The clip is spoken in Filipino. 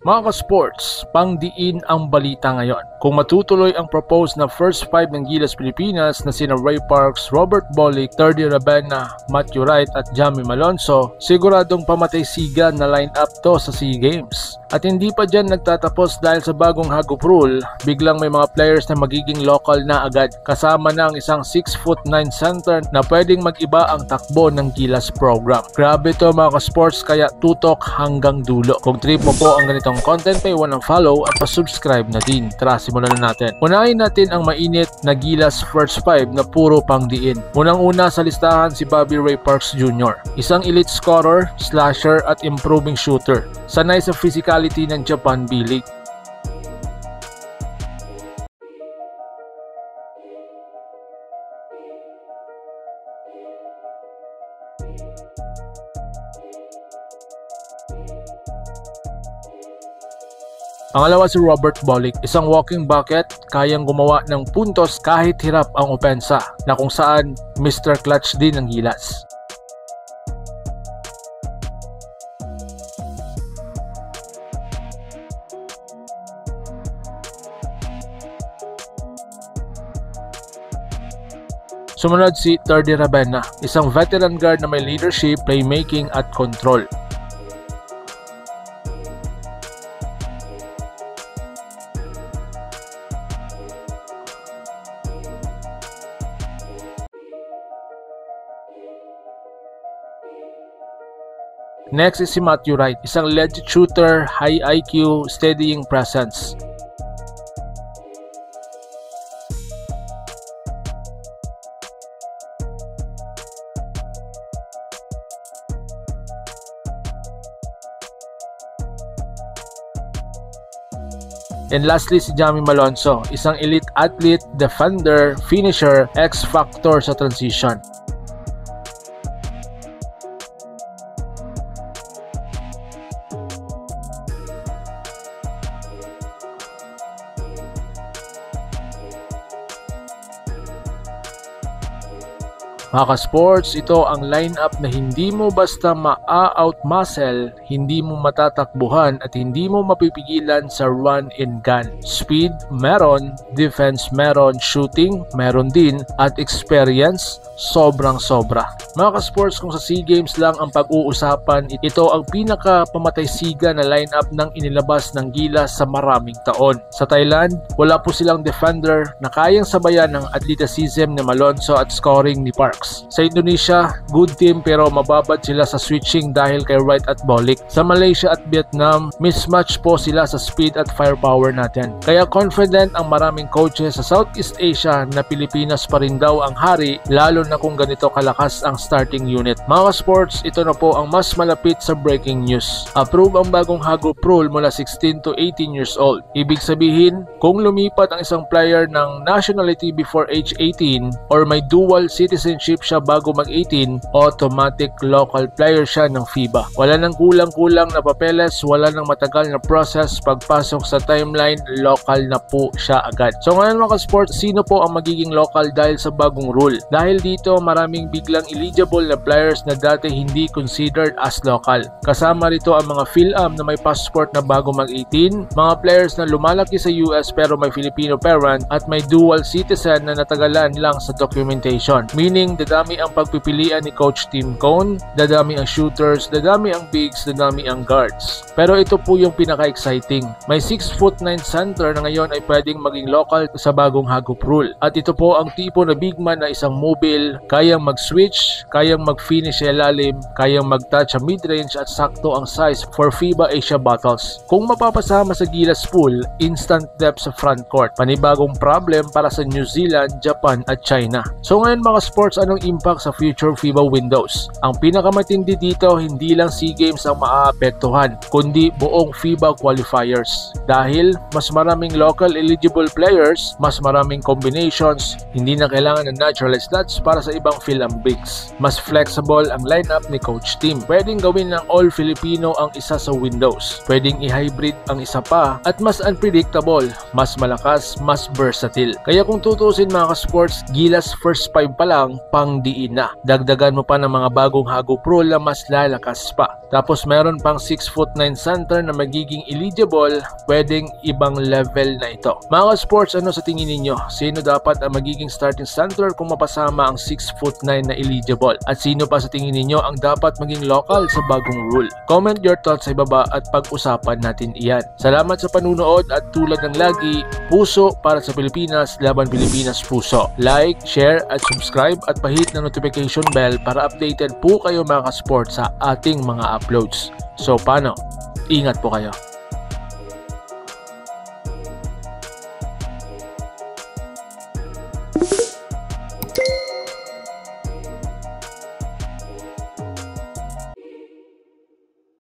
Mga ka-sports, pangdiin ang balita ngayon. Kung matutuloy ang proposed na first five ng Gilas Pilipinas na sina Ray Parks, Robert Bolick, Terdy Rabena, Matthew Wright at Jamie Malonzo, siguradong pamatay-siga na line-up to sa SEA Games. At hindi pa dyan nagtatapos dahil sa bagong Hagop rule, biglang may mga players na magiging local na agad. Kasama na ang isang 6'9" center na pwedeng mag-iba ang takbo ng Gilas program. Grabe to mga ka-sports, kaya tutok hanggang dulo. Kung trip mo po ang ganitong content, paiwan ng follow at pa-subscribe na din. Tara, simulan na natin. Unahin natin ang mainit na Gilas first five na puro pangdiin. Unang-una sa listahan si Bobby Ray Parks Jr. Isang elite scorer, slasher at improving shooter. Sanay sa physicality ng Japan B-League. Pangalawa si Robert Bolick, isang walking bucket, kayang gumawa ng puntos kahit hirap ang opensa, na kung saan Mr. Clutch din ang Gilas. Sumunod si Terdy Rabena, isang veteran guard na may leadership, playmaking at control. Next is si Matthew Wright, isang legit shooter, high IQ, steadying presence. And lastly si Jamie Malonzo, isang elite athlete, defender, finisher, X-factor sa transition. Mga ka-sports, ito ang lineup na hindi mo basta ma-out-muscle, hindi mo matatakbuhan at hindi mo mapipigilan sa run and gun. Speed, meron. Defense, meron. Shooting, meron din. At experience, sobrang-sobra. Mga ka-sports, kung sa SEA Games lang ang pag-uusapan, ito ang pinaka-pamatay-siga na lineup ng inilabas ng Gilas sa maraming taon. Sa Thailand, wala po silang defender na kayang sabayan ng athleticism ni Malonzo at scoring ni Parks. Sa Indonesia, good team pero mababad sila sa switching dahil kay Wright at Bolick. Sa Malaysia at Vietnam, mismatch po sila sa speed at firepower natin. Kaya confident ang maraming coaches sa Southeast Asia na Pilipinas pa rin daw ang hari, lalo na kung ganito kalakas ang starting unit. Mga sports, ito na po ang mas malapit sa breaking news. Approve ang bagong Hagop rule mula 16 to 18 years old. Ibig sabihin, kung lumipat ang isang player ng nationality before age 18 or may dual citizenship siya bago mag-18, automatic local player siya ng FIBA. Wala nang kulang-kulang na papeles, wala nang matagal na process, pagpasok sa timeline, local na po siya agad. So ngayon mga ka-sports, sino po ang magiging local dahil sa bagong rule? Dahil dito maraming biglang eligible na players na dati hindi considered as local. Kasama rito ang mga Phil-Am na may passport na bago mag-18, mga players na lumalaki sa US pero may Filipino parent at may dual citizen na natagalan lang sa documentation. Meaning, dadami ang pagpipilian ni Coach Tim Cone, dadami ang shooters, dadami ang bigs, dadami ang guards. Pero ito po yung pinaka-exciting. May 6'9" center na ngayon ay pwedeng maging local sa bagong Hagop rule. At ito po ang tipo na big man na isang mobile, kayang mag-switch, kayang mag-finish sa ilalim, kayang mag-touch sa mid-range at sakto ang size for FIBA Asia Battles. Kung mapapasama sa Gilas pool, instant depth sa front court. Panibagong problem para sa New Zealand, Japan at China. So ngayon mga sports, anong impact sa future FIBA windows? Ang pinakamatindi dito, hindi lang SEA Games ang maaapektuhan, kundi buong FIBA qualifiers. Dahil mas maraming local eligible players, mas maraming combinations, hindi na kailangan ng naturalized slots para sa ibang Phil-Am bigs. Mas flexible ang lineup ni Coach Tim. Pwedeng gawin ng all Filipino ang isa sa windows. Pwedeng i-hybrid ang isa pa at mas unpredictable, mas malakas, mas versatile. Kaya kung tutusin mga ka-sports, Gilas first 5 pa lang, pang diin na. Dagdagan mo pa ng mga bagong Hago Pro na mas lalakas pa. Tapos meron pang 6'9" center na magiging eligible, pwedeng ibang level na ito. Mga sports, ano sa tingin ninyo? Sino dapat ang magiging starting center kung mapasama ang 6'9" na eligible? At sino pa sa tingin ninyo ang dapat maging local sa bagong rule? Comment your thoughts sa ibaba at pag-usapan natin iyan. Salamat sa panunood at tulad ng lagi, puso para sa Pilipinas, laban Pilipinas puso. Like, share at subscribe at pahit na notification bell para updated po kayo mga sports sa ating mga uploads. So paano? Ingat po kayo.